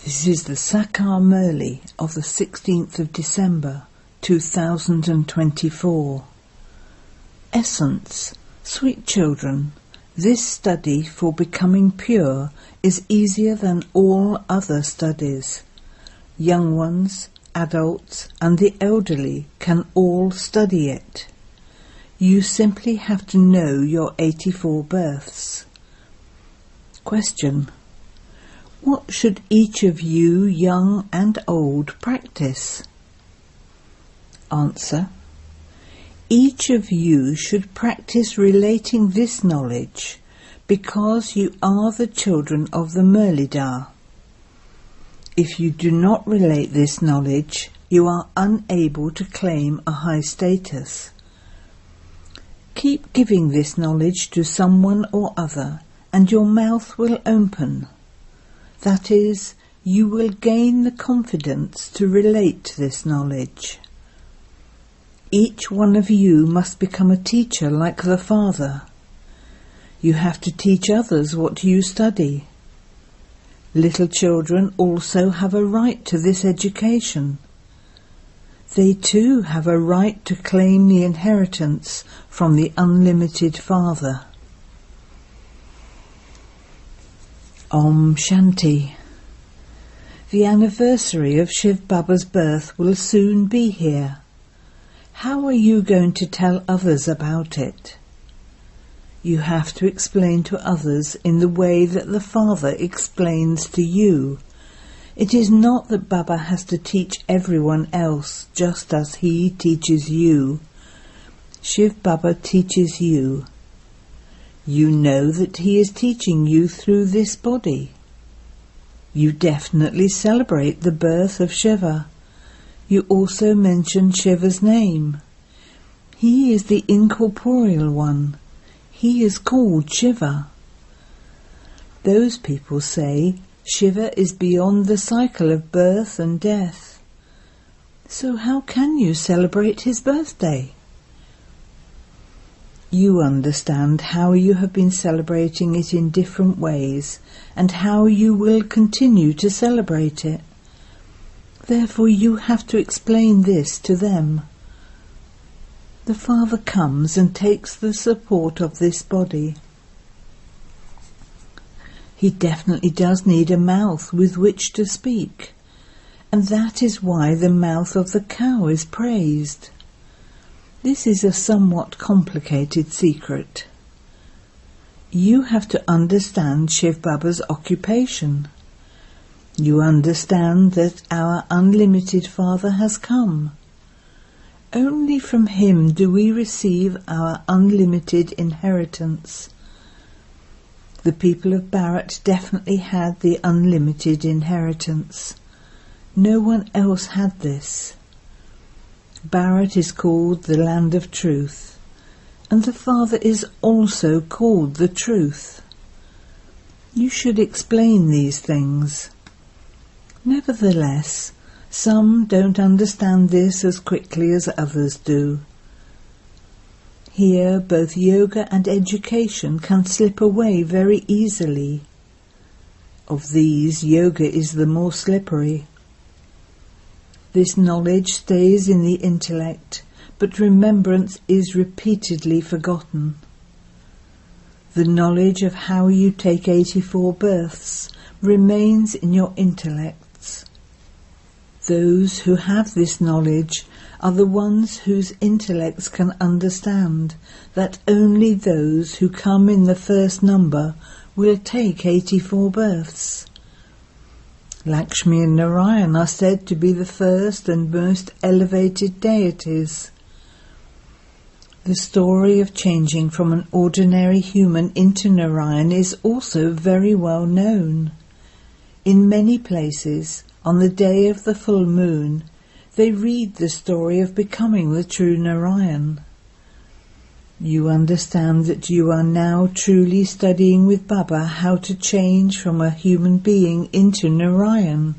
This is the Sakar Murli of the 16th of December 2024. Essence. Sweet children, this study for becoming pure is easier than all other studies. Young ones, adults and the elderly can all study it. You simply have to know your 84 births. Question. What should each of you, young and old, practice? Answer. Each of you should practice relating this knowledge because you are the children of the Murli. If you do not relate this knowledge, you are unable to claim a high status. Keep giving this knowledge to someone or other and your mouth will open. That is, you will gain the confidence to relate this knowledge. Each one of you must become a teacher like the Father. You have to teach others what you study. Little children also have a right to this education. They too have a right to claim the inheritance from the unlimited Father. Om Shanti. The anniversary of Shiv Baba's birth will soon be here. How are you going to tell others about it? You have to explain to others in the way that the Father explains to you. It is not that Baba has to teach everyone else just as he teaches you. Shiv Baba teaches you. You know that he is teaching you through this body. You definitely celebrate the birth of Shiva. You also mention Shiva's name. He is the incorporeal one. He is called Shiva. Those people say Shiva is beyond the cycle of birth and death. So how can you celebrate his birthday? You understand how you have been celebrating it in different ways and how you will continue to celebrate it. Therefore you have to explain this to them. The Father comes and takes the support of this body. He definitely does need a mouth with which to speak, and that is why the mouth of the cow is praised. This is a somewhat complicated secret. You have to understand Shiv Baba's occupation. You understand that our unlimited Father has come. Only from him do we receive our unlimited inheritance. The people of Bharat definitely had the unlimited inheritance. No one else had this. Bharat is called the land of truth, and the Father is also called the truth. You should explain these things. Nevertheless, some don't understand this as quickly as others do. Here both yoga and education can slip away very easily. Of these, yoga is the more slippery. This knowledge stays in the intellect, but remembrance is repeatedly forgotten. The knowledge of how you take 84 births remains in your intellects. Those who have this knowledge are the ones whose intellects can understand that only those who come in the first number will take 84 births. Lakshmi and Narayan are said to be the first and most elevated deities. The story of changing from an ordinary human into Narayan is also very well known. In many places, on the day of the full moon, they read the story of becoming the true Narayan. You understand that you are now truly studying with Baba how to change from a human being into Narayan.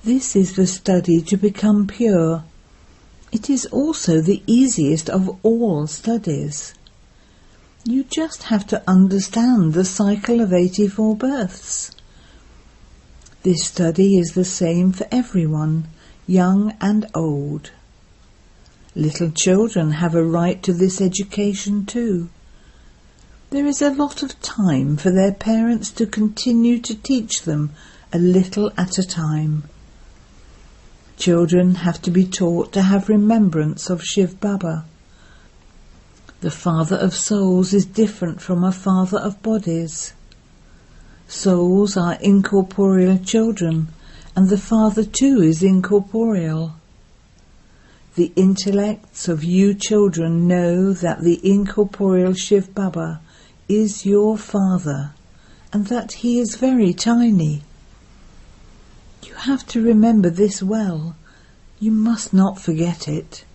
This is the study to become pure. It is also the easiest of all studies. You just have to understand the cycle of 84 births. This study is the same for everyone, young and old. Little children have a right to this education too. There is a lot of time for their parents to continue to teach them a little at a time. Children have to be taught to have remembrance of Shiv Baba. The Father of souls is different from a Father of bodies. Souls are incorporeal children, and the Father too is incorporeal. The intellects of you children know that the incorporeal Shiv Baba is your Father, and that he is very tiny. You have to remember this well. You must not forget it.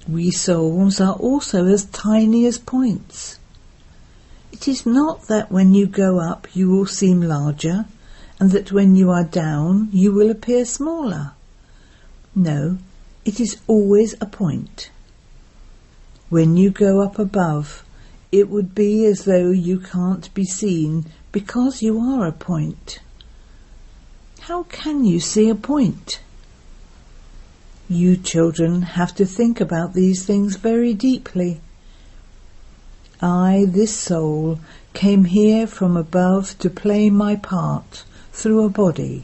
We souls are also as tiny as points. It is not that when you go up you will seem larger, and that when you are down you will appear smaller. No, it is always a point. When you go up above, it would be as though you can't be seen because you are a point. How can you see a point? You children have to think about these things very deeply. I, this soul, came here from above to play my part through a body.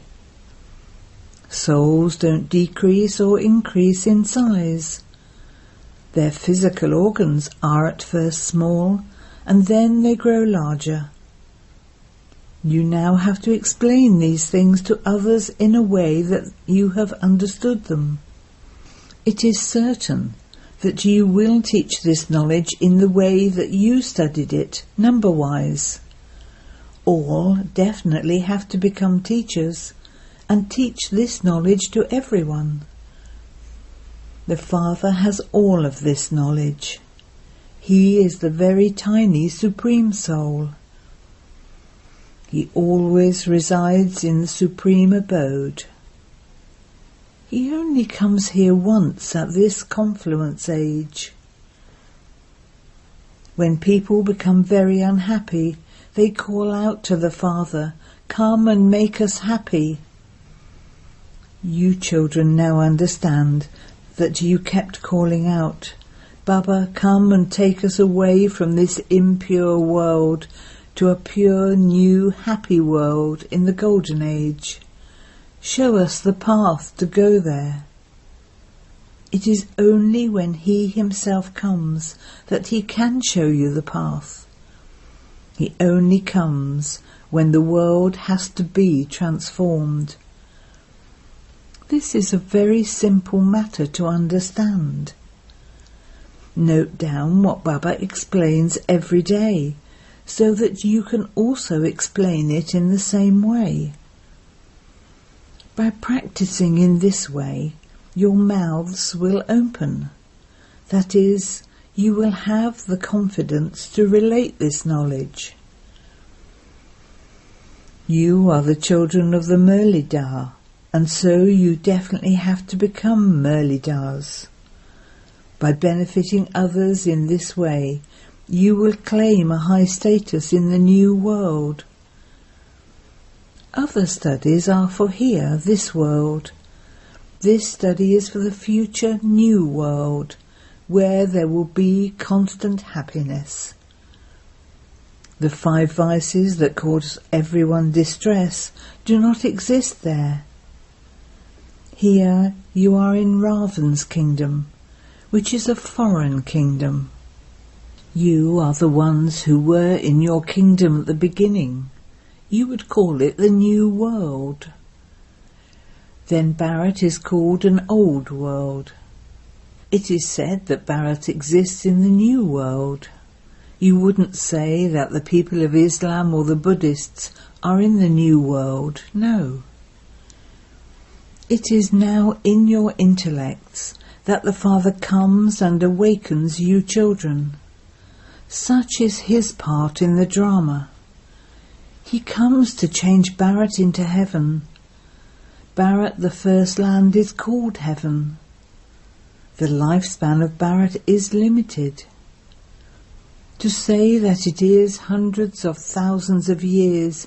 Souls don't decrease or increase in size. Their physical organs are at first small, and then they grow larger. You now have to explain these things to others in a way that you have understood them. It is certain that you will teach this knowledge in the way that you studied it, number-wise. All definitely have to become teachers and teach this knowledge to everyone. The Father has all of this knowledge. He is the very tiny Supreme Soul. He always resides in the Supreme Abode. He only comes here once at this confluence age. When people become very unhappy, they call out to the Father, "Come and make us happy." You children now understand that you kept calling out, "Baba, come and take us away from this impure world to a pure, new, happy world in the Golden Age. Show us the path to go there." It is only when he himself comes that he can show you the path. He only comes when the world has to be transformed. This is a very simple matter to understand. Note down what Baba explains every day, so that you can also explain it in the same way. By practicing in this way, your mouths will open. That is, you will have the confidence to relate this knowledge. You are the children of the Murli, and so you definitely have to become Murli. By benefiting others in this way, you will claim a high status in the new world. Other studies are for here, this world. This study is for the future new world, where there will be constant happiness. The 5 vices that cause everyone distress do not exist there. Here you are in Ravan's kingdom, which is a foreign kingdom. You are the ones who were in your kingdom at the beginning. You would call it the New World. Then Bharat is called an Old World. It is said that Bharat exists in the New World. You wouldn't say that the people of Islam or the Buddhists are in the New World, no. It is now in your intellects that the Father comes and awakens you children. Such is his part in the drama. He comes to change Bharat into heaven. Bharat, the first land, is called heaven. The lifespan of Bharat is limited. To say that it is hundreds of thousands of years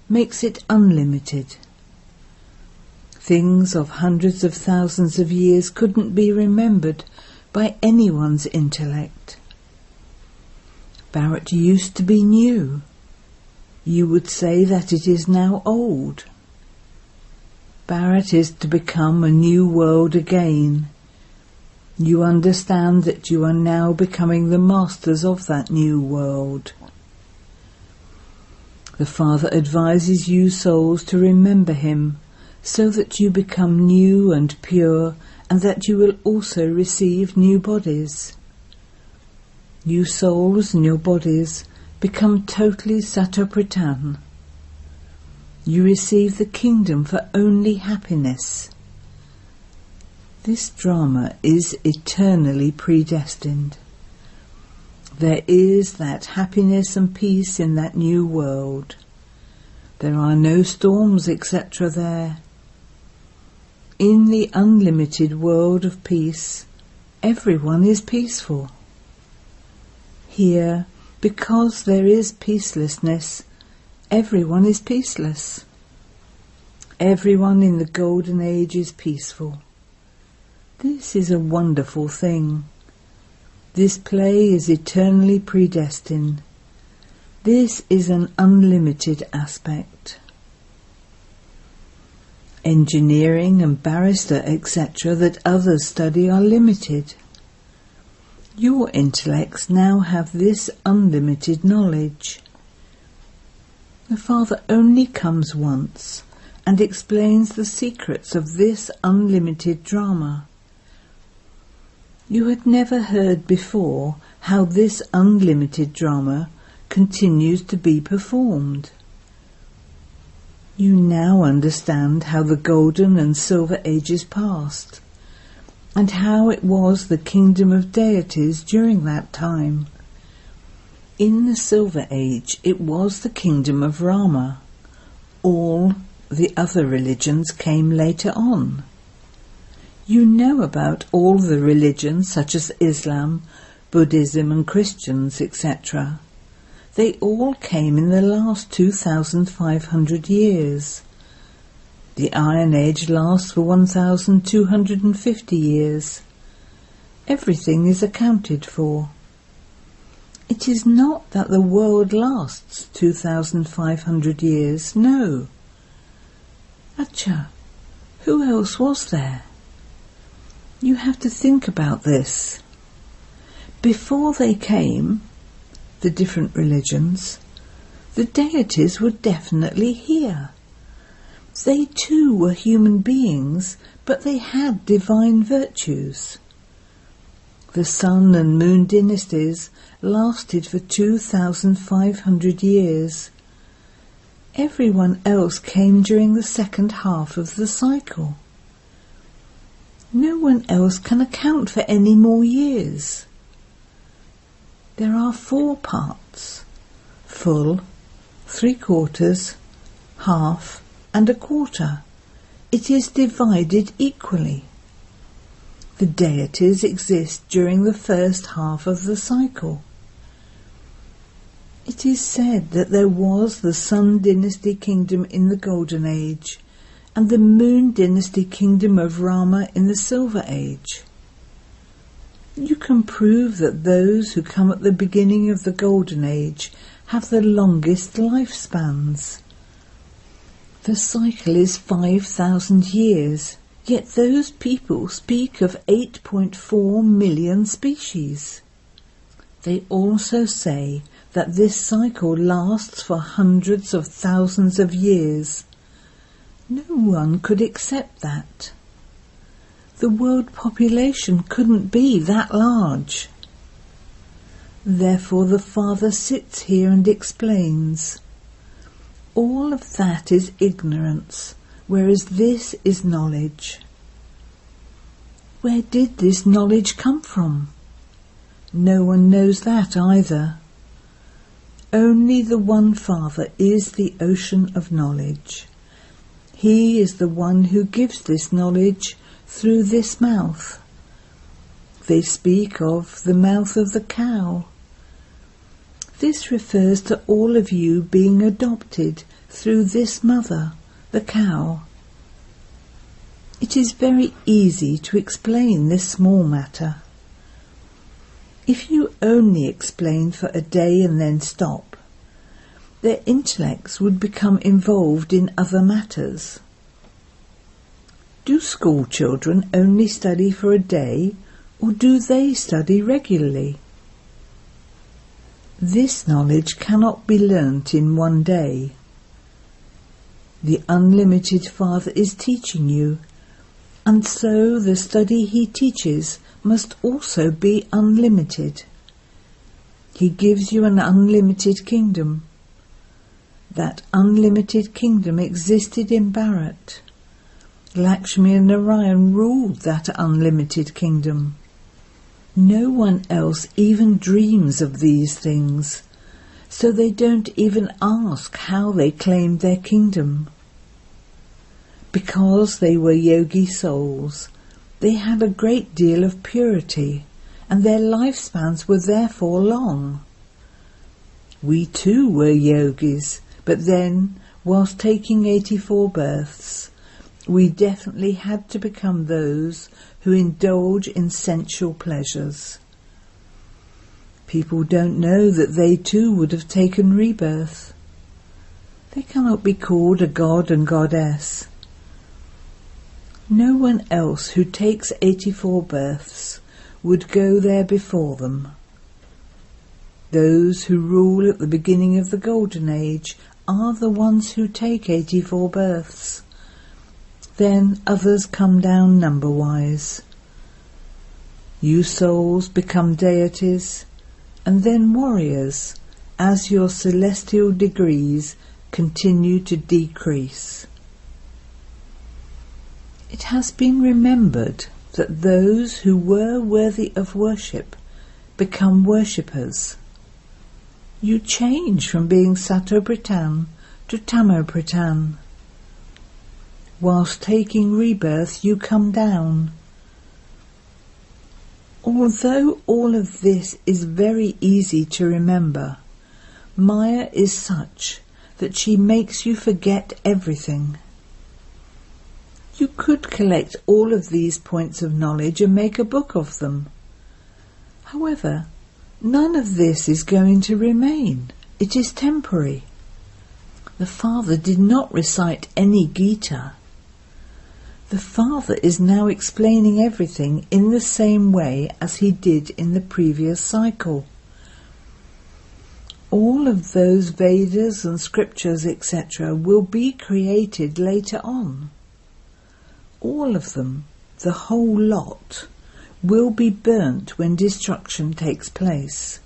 makes it unlimited. Things of hundreds of thousands of years couldn't be remembered by anyone's intellect. Barrett used to be new. You would say that it is now old. Barrett is to become a new world again. You understand that you are now becoming the masters of that new world. The Father advises you souls to remember him, so that you become new and pure, and that you will also receive new bodies. You souls and your bodies become totally Satopritan. You receive the kingdom for only happiness. This drama is eternally predestined. There is that happiness and peace in that new world. There are no storms, etc. there. In the unlimited world of peace, everyone is peaceful. Here, because there is peacelessness, everyone is peaceless. Everyone in the Golden Age is peaceful. This is a wonderful thing. This play is eternally predestined. This is an unlimited aspect. Engineering and barrister, etc., that others study are limited. Your intellects now have this unlimited knowledge. The Father only comes once and explains the secrets of this unlimited drama. You had never heard before how this unlimited drama continues to be performed. You now understand how the Golden and Silver Ages passed, and how it was the kingdom of deities during that time. In the Silver Age it was the kingdom of Rama. All the other religions came later on. You know about all the religions such as Islam, Buddhism and Christians, etc. They all came in the last 2,500 years. The Iron Age lasts for 1,250 years. Everything is accounted for. It is not that the world lasts 2,500 years, no. Acha, who else was there? You have to think about this. Before they came, the different religions, the deities were definitely here. They too were human beings, but they had divine virtues. The Sun and Moon dynasties lasted for 2,500 years. Everyone else came during the second half of the cycle. No one else can account for any more years. There are 4 parts: full, 3/4, half, and 1/4. It is divided equally. The deities exist during the first half of the cycle. It is said that there was the Sun Dynasty kingdom in the Golden Age and the Moon Dynasty kingdom of Rama in the Silver Age. You can prove that those who come at the beginning of the Golden Age have the longest lifespans. The cycle is 5,000 years, yet those people speak of 8.4 million species. They also say that this cycle lasts for hundreds of thousands of years. No one could accept that. The world population couldn't be that large. Therefore the Father sits here and explains. All of that is ignorance, whereas this is knowledge. Where did this knowledge come from? No one knows that either. Only the one Father is the ocean of knowledge. He is the one who gives this knowledge through this mouth. They speak of the mouth of the cow. This refers to all of you being adopted through this mother, the cow. It is very easy to explain this small matter. If you only explain for a day and then stop, their intellects would become involved in other matters. Do school children only study for a day, or do they study regularly? This knowledge cannot be learnt in one day. The unlimited Father is teaching you, and so the study he teaches must also be unlimited. He gives you an unlimited kingdom. That unlimited kingdom existed in Bharat. Lakshmi and Narayan ruled that unlimited kingdom. No one else even dreams of these things, so they don't even ask how they claimed their kingdom. Because they were yogi souls, they had a great deal of purity, and their lifespans were therefore long. We too were yogis, but then, whilst taking 84 births, we definitely had to become those who indulge in sensual pleasures. People don't know that they too would have taken rebirth. They cannot be called a god and goddess. No one else who takes 84 births would go there before them. Those who rule at the beginning of the Golden Age are the ones who take 84 births. Then others come down number-wise. You souls become deities, and then warriors, as your celestial degrees continue to decrease. It has been remembered that those who were worthy of worship become worshippers. You change from being Sato-Britan to Tamo-Britan. Whilst taking rebirth, you come down. Although all of this is very easy to remember, Maya is such that she makes you forget everything. You could collect all of these points of knowledge and make a book of them. However, none of this is going to remain. It is temporary. The Father did not recite any Gita. The Father is now explaining everything in the same way as he did in the previous cycle. All of those Vedas and scriptures, etc., will be created later on. All of them, the whole lot, will be burnt when destruction takes place.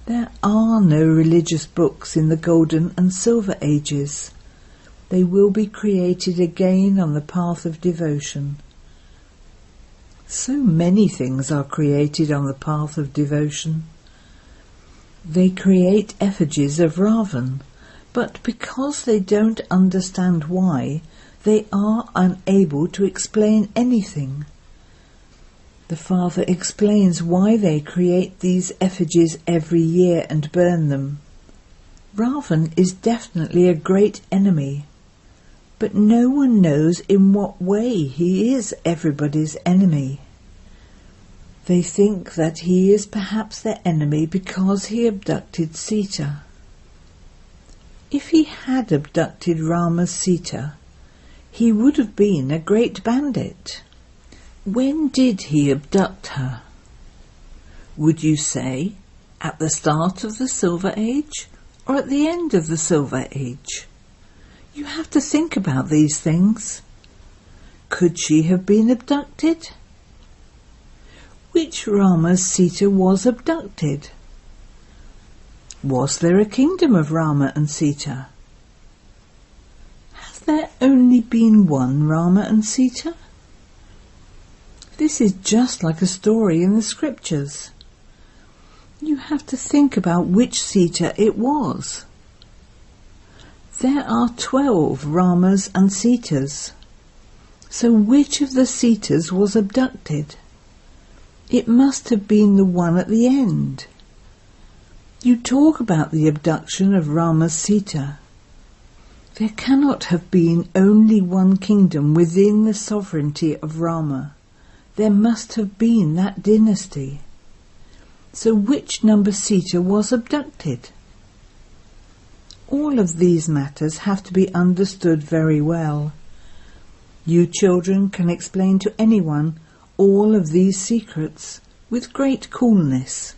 There are no religious books in the Golden and Silver Ages. They will be created again on the path of devotion. So many things are created on the path of devotion. They create effigies of Ravan, but because they don't understand why, they are unable to explain anything. The Father explains why they create these effigies every year and burn them. Ravan is definitely a great enemy, but no one knows in what way he is everybody's enemy. They think that he is perhaps their enemy because he abducted Sita. If he had abducted Rama's Sita, he would have been a great bandit. When did he abduct her? Would you say at the start of the Silver Age or at the end of the Silver Age? You have to think about these things. Could she have been abducted? Which Rama's Sita was abducted? Was there a kingdom of Rama and Sita? Has there only been one Rama and Sita? This is just like a story in the scriptures. You have to think about which Sita it was. There are 12 Ramas and Sitas. So which of the Sitas was abducted? It must have been the one at the end. You talk about the abduction of Rama's Sita. There cannot have been only one kingdom within the sovereignty of Rama. There must have been that dynasty. So which Nambasita was abducted? All of these matters have to be understood very well. You children can explain to anyone all of these secrets with great coolness.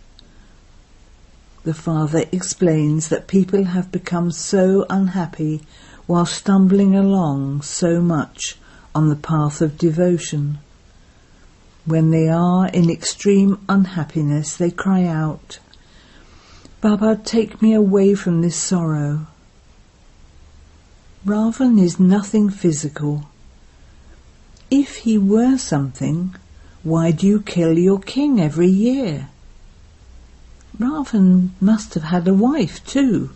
The father explains that people have become so unhappy while stumbling along so much on the path of devotion. When they are in extreme unhappiness, they cry out, "Baba, take me away from this sorrow." Ravan is nothing physical. If he were something, why do you kill your king every year? Ravan must have had a wife too.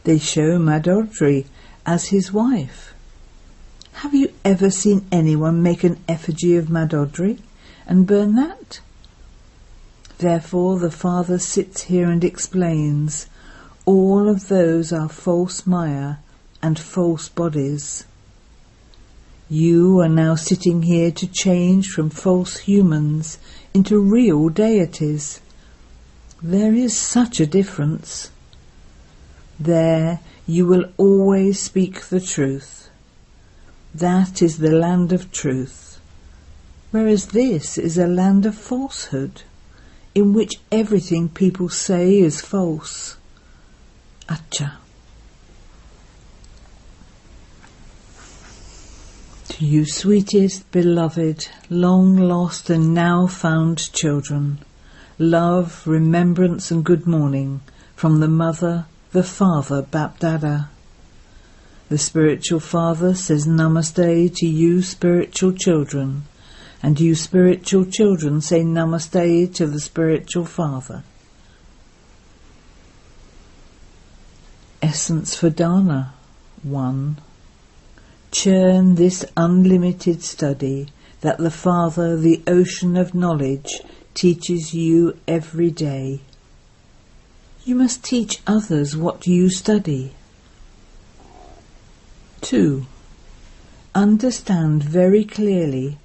They show Mandodari as his wife. Have you ever seen anyone make an effigy of Mandodari and burn that? Therefore the father sits here and explains, all of those are false Maya and false bodies. You are now sitting here to change from false humans into real deities. There is such a difference. There you will always speak the truth. That is the land of truth, whereas this is a land of falsehood, in which everything people say is false. Acha. To you sweetest, beloved, long lost and now found children, love, remembrance and good morning from the mother, the father, Bapdada. The spiritual father says namaste to you spiritual children, and you spiritual children say namaste to the spiritual father. Essence for Dana 1. Churn this unlimited study that the Father, the ocean of knowledge, teaches you every day. You must teach others what you study. 2. Understand very clearly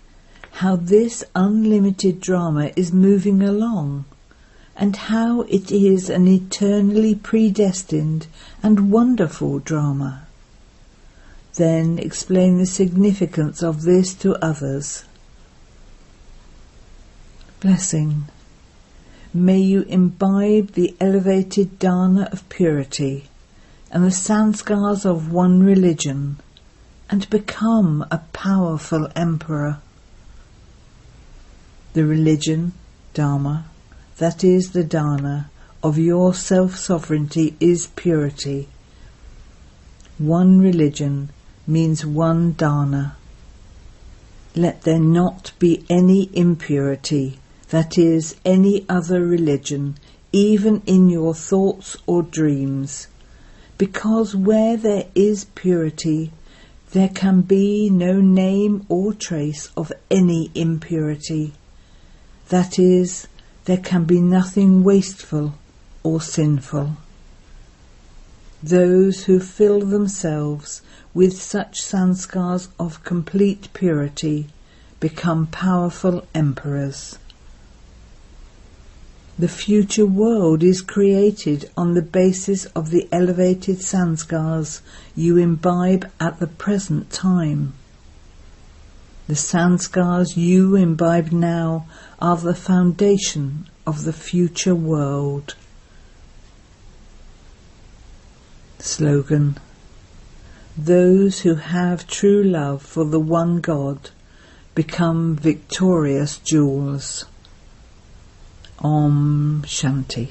how this unlimited drama is moving along, and how it is an eternally predestined and wonderful drama. Then explain the significance of this to others. Blessing. May you imbibe the elevated dana of purity and the sanskars of one religion, and become a powerful emperor. The religion, Dharma, that is the dana, of your self-sovereignty is purity. One religion means one dana. Let there not be any impurity, that is, any other religion, even in your thoughts or dreams, because where there is purity, there can be no name or trace of any impurity. That is, there can be nothing wasteful or sinful. Those who fill themselves with such sanskars of complete purity become powerful emperors. The future world is created on the basis of the elevated sanskars you imbibe at the present time. The sanskars you imbibe now are the foundation of the future world. Slogan. Those who have true love for the one God become victorious jewels. Om Shanti.